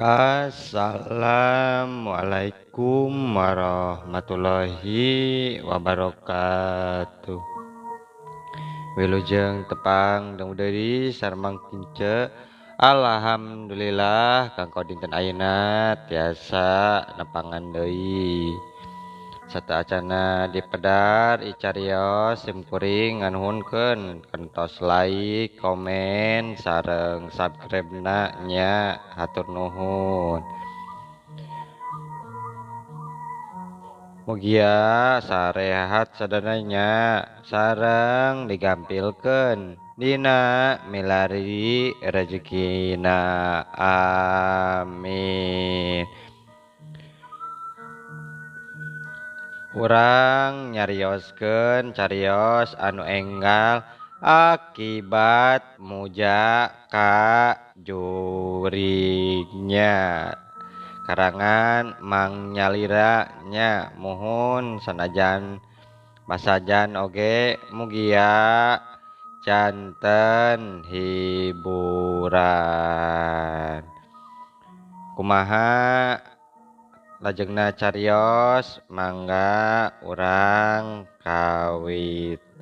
Assalamualaikum warahmatullahi wabarakatuh. Wilujeng tepang dan udari sarmang kince. Alhamdulillah kanggo dinten ayeuna tiasa nepangan deui. Sataacana dipedar icarios simkuring nganuhunkeun kentos like, komen, sareng subscribe-na nya hatur nuhun. Mugia sarehat sadananya sareng digampilkeun dina milari rezekina amin. Urang nyarioskeun carios anu enggal akibat muja ka jurinya. Karangan Mang Nyalira nya muhun sanajan masajan oge mugia janten hiburan. Kumaha lajengna carios mangga urang kawitan.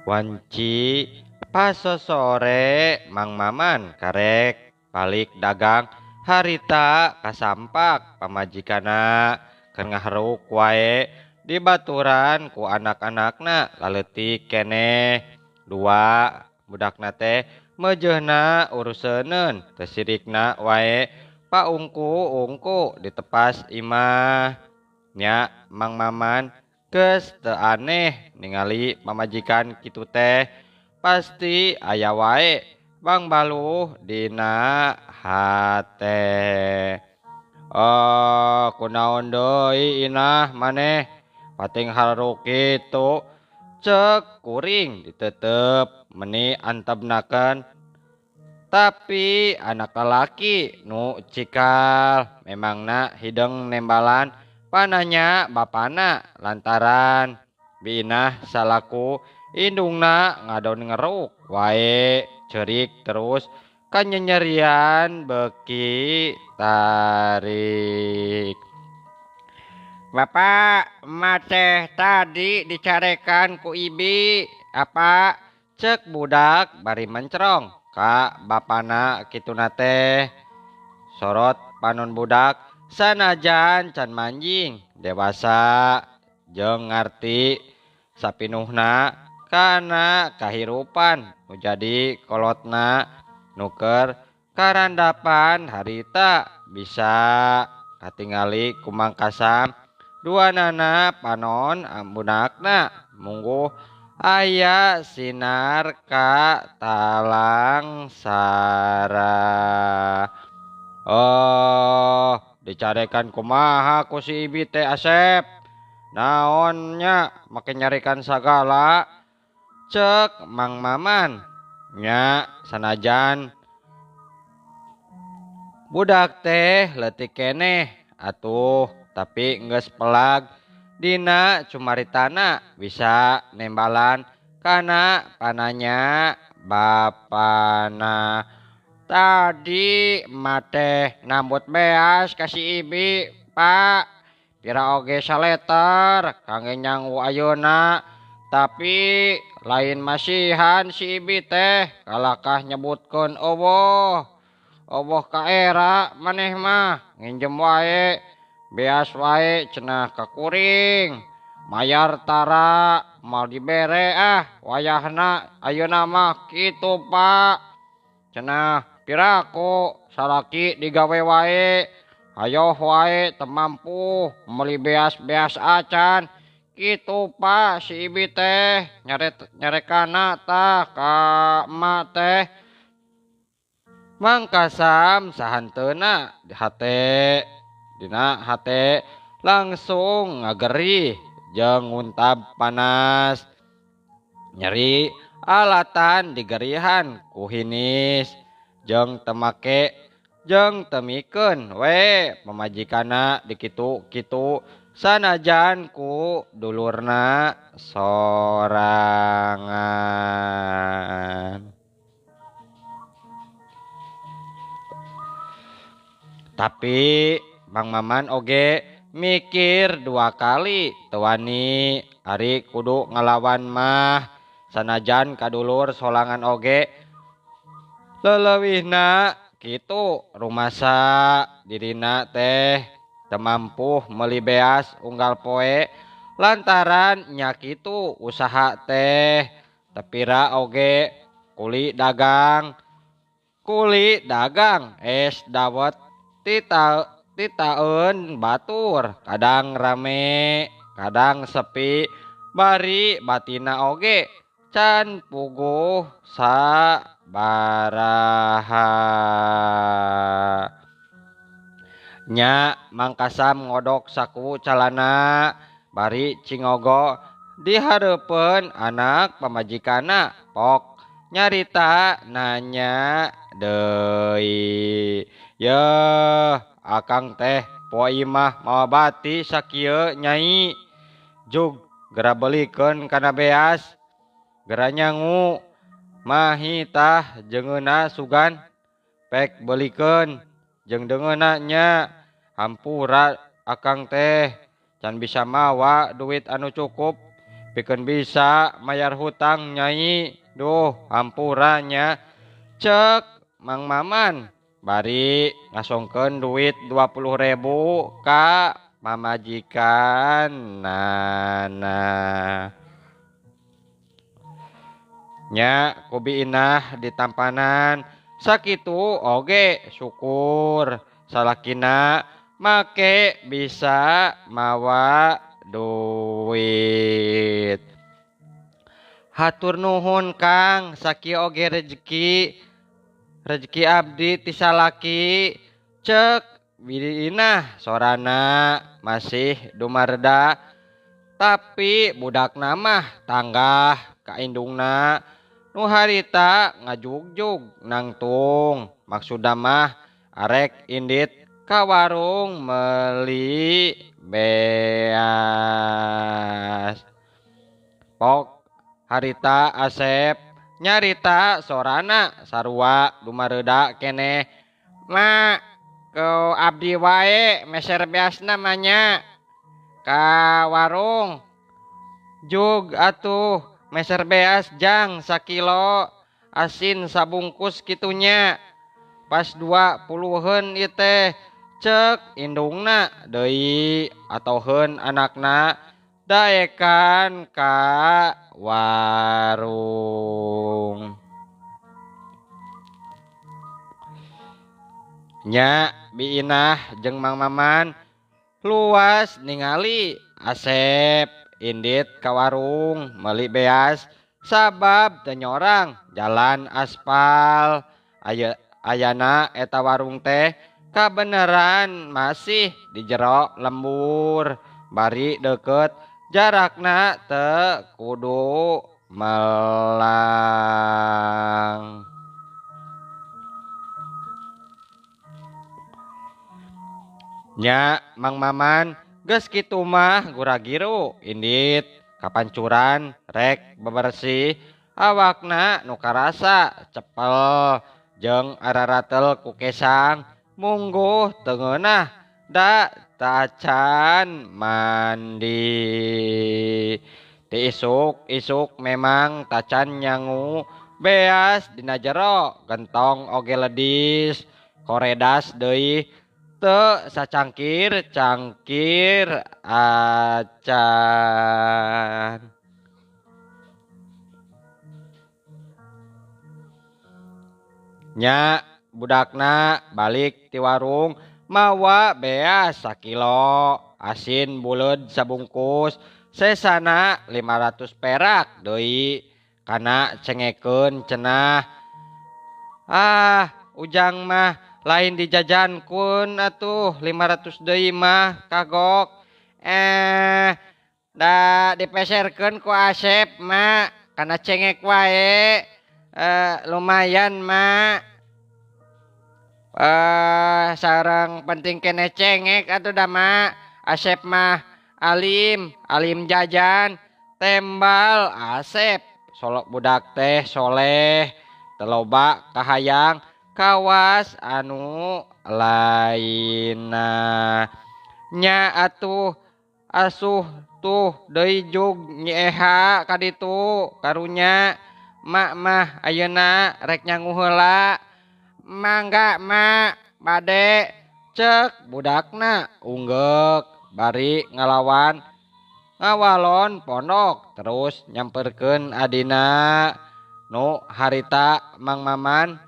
Wanci pasosore Mang Maman karek balik dagang harita kasampak pamajikana keur ngaharuk wae di baturan ku anak-anakna laletik keneh dua budakna teh meujeuhna uruseuneun teu sirikna wae paungku-ungku ditepas imah nya Mang Maman geus teu aneh ningali pamajikan kitu teh pasti aya wae Bang Baluh dina hate. Oh kunaon deui inah maneh pating haruk kitu cek kuring ditetep meni antebnakeun tapi anak lalaki nu cikal memangna hideng nembalan pananya bapana lantaran binah salaku indungna ngadon ngeruk wae cerik terus kanyenyerian beki tarik. Bapak emak teh tadi dicarekan ku ibi apa cek budak bari mencrong ka bapana kituna teh sorot panon budak sanajan can manjing dewasa jeung ngarti sapinuhna kana kahirupan nu jadi kolotna nuker karandapan harita bisa katingali kumang kasam duanana panon budakna mungguh aya sinar ka talang sara. Oh dicarekan kumaha ku si ibi teh Asep naonnya make nyarikan sagala cek Mang Maman nya sanajan budak teh leutik keneh atuh tapi geus pelag dina cumaritana bisa nembalan kana pananya bapana. Tadi mate nambut beas kasih ibi pak kira oge saleter kangge nyanggu ayeuna tapi lain masihan si ibi teh kalakah nyebutkeun oboh ka era maneh mah nginjem wae beas wae cenah ka kuring mayar tara mal dibere wayahna ayeuna mah kitu pak cenah piraku salaki digawe wae hayo wae teu mampu meuli beas-beas acan kitu pak si ibi teh nyarekana tah ka emak teh. Mang Kasam sahanteuna dina hate langsung ngagerih jeung nguntab panas nyeri alatan digerihan ku hinis jeung temake jeung temikeun we pamajikana di kitu-kitu sanajan ku dulurna sorangan. Tapi Mang Maman oge mikir dua kali teu wani ari kudu ngalawan mah sanajan kadulur solangan oge lelewihna kitu rumasa dirina teh teu mampu meuli beas unggal poe lantaran nya kitu usaha teh tepira oge kuli dagang es dawet titaeun batur kadang rame kadang sepi bari batina oge can puguh sabaraha nya Mang Kasam ngodok saku calana bari cingogo di hareupeun anak pamajikana pok nyarita nanya deui. Yeuh akang teh poe mah mawa bati sakieu nyai jug gera belikeun kana beas gera nyangu mahitah jeungeuna sugan pek belikeun jeung deungeuna nya hampura akang teh can bisa mawa duit anu cukup pikeun bisa mayar hutang nyai duh hampura nya cek Mang Maman bari ngasongkeun duit 20.000 ka mamajikan nana nya kubi inah ditampanan sakitu oge syukur salakina make bisa mawa duit. Hatur nuhun Kang sakieu oge rezeki abdi ti salaki cek widinah sorana masih dumareda tapi budakna mah tanggah ka indungna nu harita ngajugjug nangtung maksudna mah arek indit ka warung meuli beas pok harita Asep nyarita sorana sarua dumareda keneh mak ke abdi wae meser beas namanya ka warung jug atuh meser beas jang sakilo asin sabungkus kitunya pas 20-heun ieu teh cek indungna deui atoheun anakna daekan ka warung nya biinah jeung Mang Maman luas ningali Asep indit ka warung meuli beas sabab teu nyorang jalan aspal ayana eta warung teh kabeneran masih di jero lembur bari deket jarakna teu kudu melang nya Mang Maman geus kitu mah gura-giru indit kapancuran rek bebersih awakna nu karasa cepel jeung araratel ku kesang mungguh teu ngeunah da tacan mandi ti isuk memang tacan nyangu beas dina jero gentong oge ledis koredas deui teu sacangkir acan nya budakna balik ti warung mawa beas sakilo asin buleud sabungkus sesana 500 perak deui kana cengekeun cenah ujang mah lain dijajankun atuh 500 deui mah kagok da dipeserkeun ku Asep mak kana cengek wae lumayan mak sareng penting kene cengek atuh da mak Asep mah alim jajan tembal Asep solok budak teh soleh teloba kahayang kawas anu lainna nya atuh asuh tuh deui jug nyeha kaditu karunya mak mah ayeuna rek nyangu heula mangga mak bade cek budakna unggek bari ngalawan ngawalon pondok terus nyamperkeun adina nu harita Mang Maman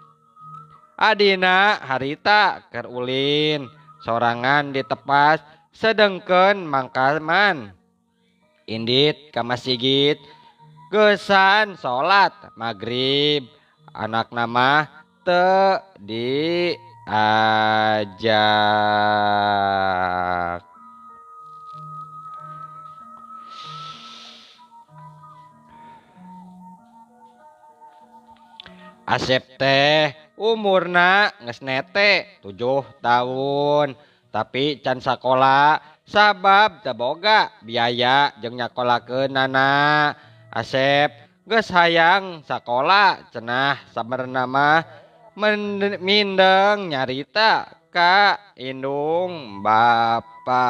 adina harita keur ulin sorangan ditepas sedengkeun Mang Kaman indit ka masjid gesan salat magrib anak nama teu diajak. Asep teh umurna geus nete 7 tahun tapi can sakola sabab teu boga biaya jeung nyakolakeunana. Asep geus hayang sakola cenah sabenerna mah mindeng nyarita ka indung bapa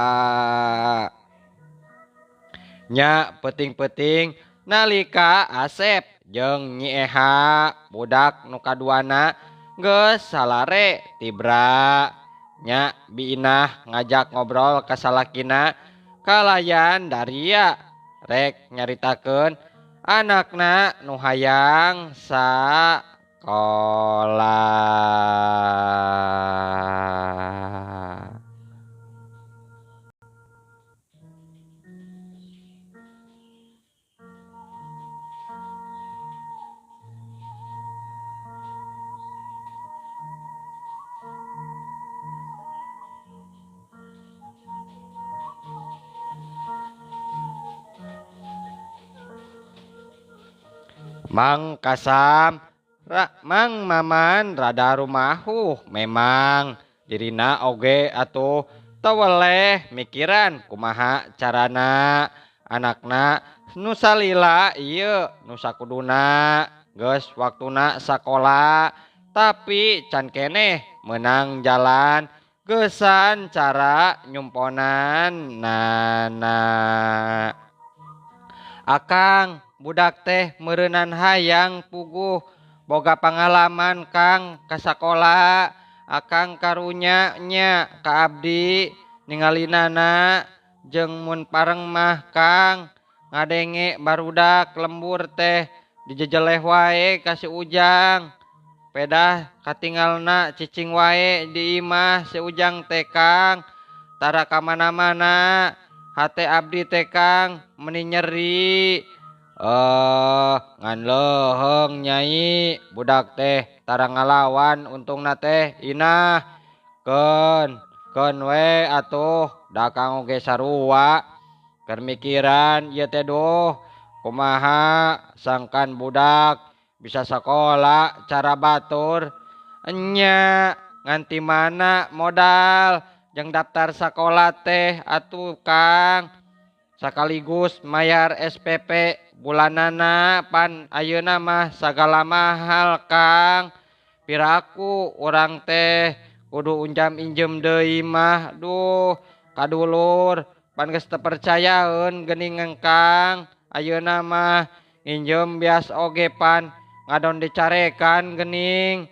nya penting-penting nalika Asep jeung Nyi Eha budak nu kaduana geus salare tibra nya biinah ngajak ngobrol ka salakina kalayan Daria rek nyaritakeun anakna nu hayang sakola. Mang Kasam, Mang Maman rada rumahuh memang dirina oge atuh teweleh mikiran kumaha carana anakna nu salila ieu nu sakuduna geus waktuna sakola tapi can keneh meunang jalan geusan cara nyumponan nana. Akang budak teh meureunan hayang puguh boga pangalaman Kang ka sakola. Akang karunya nya ka abdi ningalinana jeung mun pareng mah Kang ngadenge barudak lembur teh dijejeleh wae ka si Ujang pedah katinggalna cicing wae di imah si Ujang teh Kang tara ka mana-mana hate abdi teh Kang meni nyeri. Ngan leuheung Nyai budak teh tara ngalawan untungna teh inah keun we atuh da Kang oge sarua keur mikiran ieu teh duh kumaha sangkan budak bisa sakola cara batur enya nganti mana modal jeung daftar sakola teh atuh Kang sakaligus mayar SPP bulanana pan ayeuna mah sagala mahal Kang piraku urang teh kudu unjam injem deui mah duh kadulur pan geus teu percayaeun geuning Kang ayeuna mah injem bias oge pan ngadon dicarekan geuning.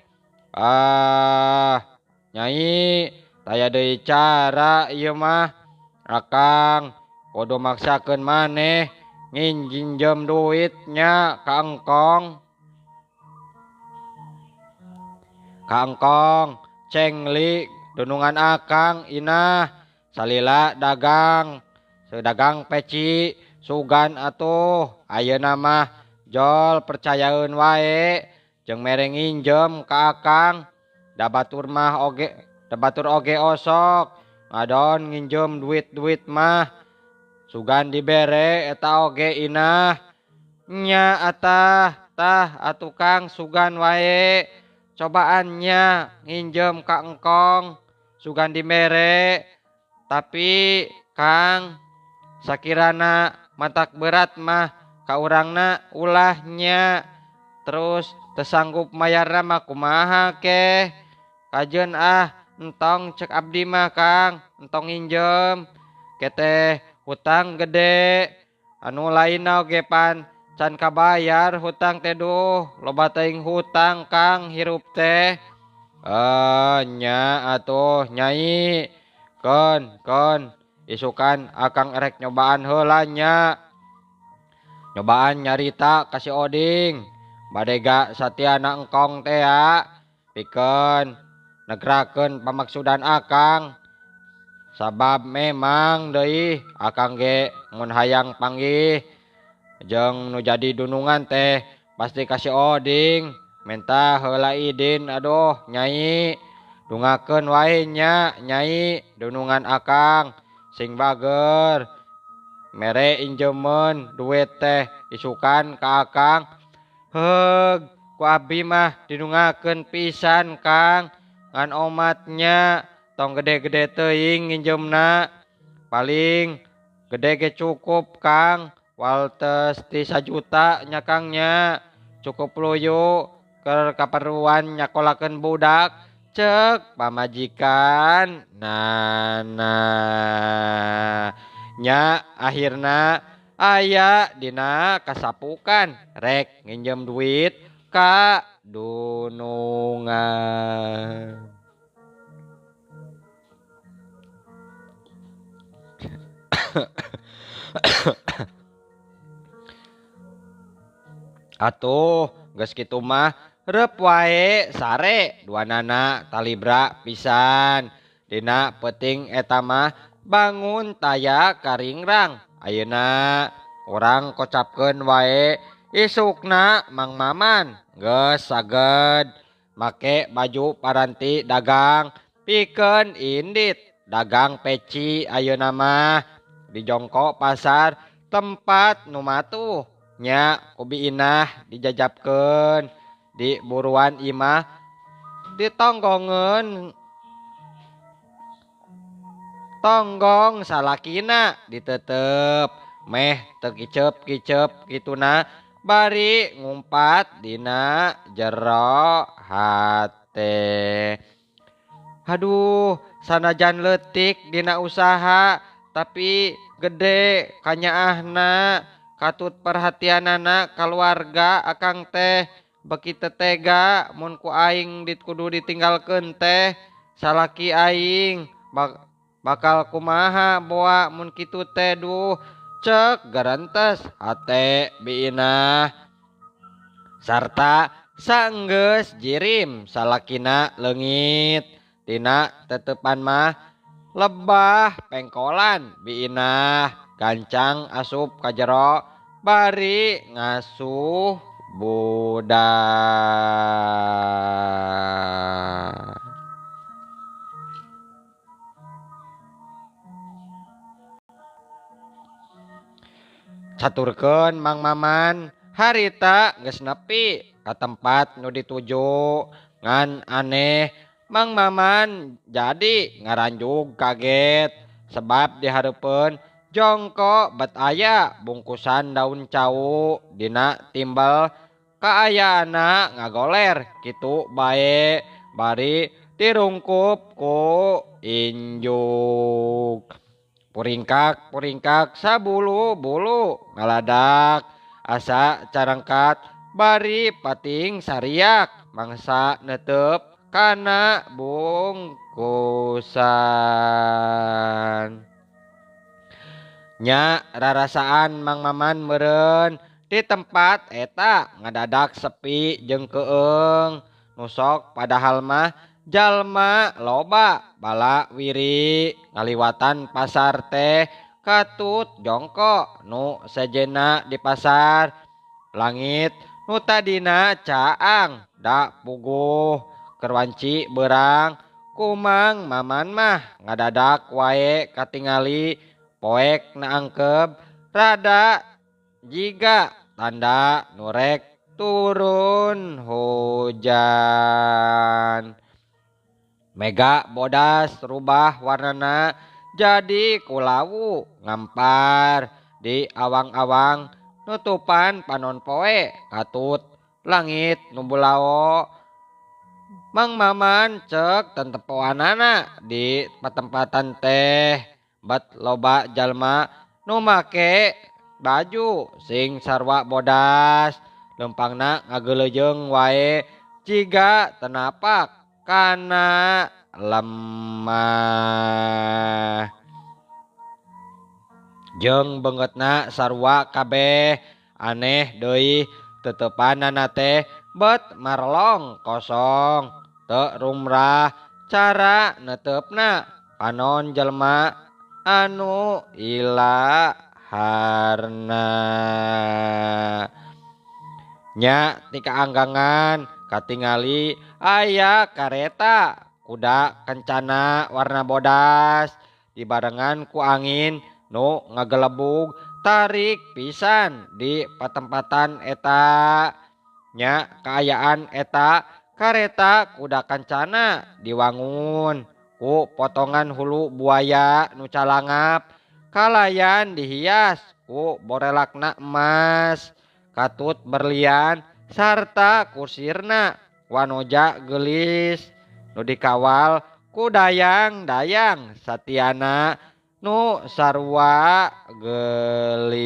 Nyai taya deui cara ieu mah Akang kudu maksakeun maneh nginjem duitnya ka engkong cengli dunungan Akang inah salila dagang sedagang peci sugan atuh ayeuna mah jol percayaeun wae jeung mere nginjem ka Akang da batur oge osok ngadon nginjem duit mah sugan dibere eta oge inah nya tah atuh Kang sugan wae cobaannya nginjem ka engkong sugan dibere tapi Kang sakirana matak berat mah ka urangna ulahnya terus tersanggup mayarna mah kumaha keh kajeun entong cek abdi mah Kang entong injem keteh hutang gede anu lainna oge pan can kabayar hutang teh duh loba teuing hutang Kang hirup teh nya atuh nyai kon isukan akang erek nyobaan heula nya nyobaan nyarita ka si Oding badega satiana engkong teh ya pikeun negrakeun pamaksudan akang sabab memang deui akang ge mun hayang panggih jeung nu jadi dunungan teh pasti ka si Oding menta heula idin aduh nyai dungakeun wae nya nyai dunungan akang sing bager mere injemen duit teh isukan ka akang heug ku abdi mah didungakeun pisan Kang ngan omatnya tong gede-gede teuing nginjemna paling gede ge cukup Kang waltes ti 1 juta nya Kang nya cukup luyu keur kaperluan nyakolakeun budak cek pamajikan nya akhirna aya dina kasapukan rek nginjem duit ka dunungan atuh geus kitu mah reup wae sare duanana talibra pisan dina peuting eta mah bangun taya karingrang ayeuna urang kocapkeun wae isukna Mang Maman geus saged make baju paranti dagang pikeun indit dagang peci ayeuna mah di jongko pasar tempat nu matuh nya kubi inah dijajabkeun di buruan imah ditonggongeun tonggong salakina ditetep meh teu kicep-kicep kituna bari ngumpat dina jero hate aduh sanajan leutik dina usaha tapi gede kanyaahna katut perhatianana keluarga akang teh beki tega mun ku aing kudu ditinggalkeun teh salaki aing bakal kumaha boa mun kitu teh duh cek garantes hate biinah sarta saenggeus jirim salakina leungit tina tetepan mah lebah pengkolan biinah gancang asup ka jero bari ngasuh budak caturkeun Mang Maman harita geus nepi ka tempat nu dituju ngan aneh Mang Maman jadi ngaranjug kaget sebab dihareupeun jongko bet aya bungkusan daun cau dina timbal kaayaana ngagoler kitu bae bari dirungkup ku injuk puringkak sabulu-bulu ngaladak asa carangkat bari pating sariak mangsa netep kana bungkusan nya rarasaan Mang Maman meureun di tempat eta ngadadak sepi jeung keung nusok padahal mah jalma loba bala wiri ngaliwatan pasar teh katut jongko nu sejenna di pasar langit nu tadina caang da puguh kerwanci beurang kumang Maman mah ngadadak wae katingali poek naangkeb rada jiga tanda nurek turun hujan mega bodas rubah warnana jadi kulawu ngampar di awang-awang nutupan panon poe katut langit numbulao. Mang Maman cek tentepoanana di patempatan teh bat loba jalma nu make baju sing sarwa bodas lempangna ngageleujeng wae jiga tenapak kana lemah jeung beungeutna sarua kabeh aneh deui tetepanana teh bet marlong kosong teu rumrah cara netepna panon jelma anu ilaharna nya tika anggangan katingali aya kareta kuda kencana warna bodas dibarengan ku angin nu ngagelebug tarik pisan di patempatan eta nya kaayaan eta kareta kuda kencana diwangun ku potongan hulu buaya nu calangap kalayan dihias ku borelakna emas katut berlian sarta kusirna wanoja gelis nu dikawal ku dayang-dayang satiana nu sarua gelis.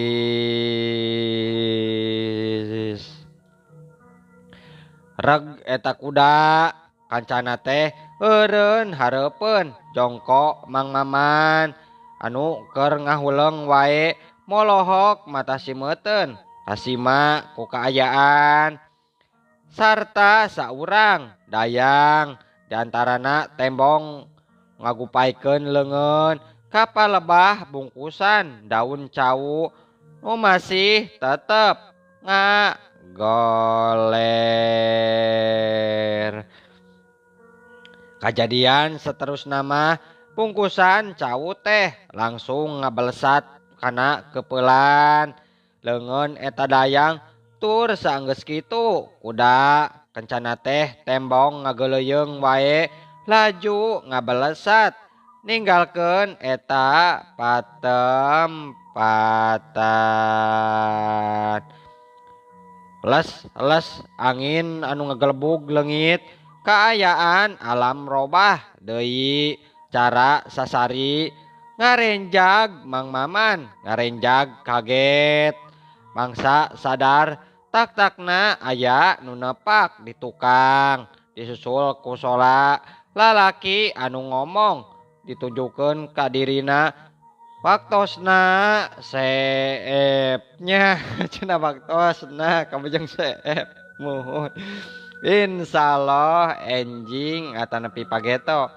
Reg eta kuda kancana teh eureun hareupeun jongkok Mang Maman anu keur ngahuleng wae molohok mata simeuteun hasima ku kaayaan sarta saurang dayang diantarana tembong ngagupaikeun leungeun kapalebah bungkusan daun cau nu masih tetep ngagoler. Kajadian seterusna mah bungkusan cau teh langsung ngabelesat kana kepeulan leungeun eta dayang tur saenggeus kitu kuda kencana teh tembong ngageleuyeng wae laju ngabelesat ninggalkeun eta patempatan. Les angin anu ngagelebug leungit kaayaan alam robah deui cara sasari ngarenjag Mang Maman ngarenjag kaget mangsa sadar tak-takna aya nu nepak di tukang disusul ku sola lalaki anu ngomong ditunjukkeun ka dirina waktosna seepnya cenah waktosna kabujang seep muhun insyaallah enjing atanepi pageto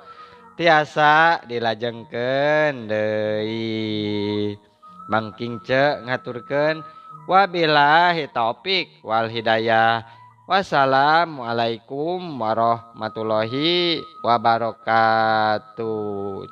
tiasa dilajengkeun deui mangking ce ngaturkeun wabillahi taufik wal hidayah wassalamualaikum warahmatullahi wabarakatuh.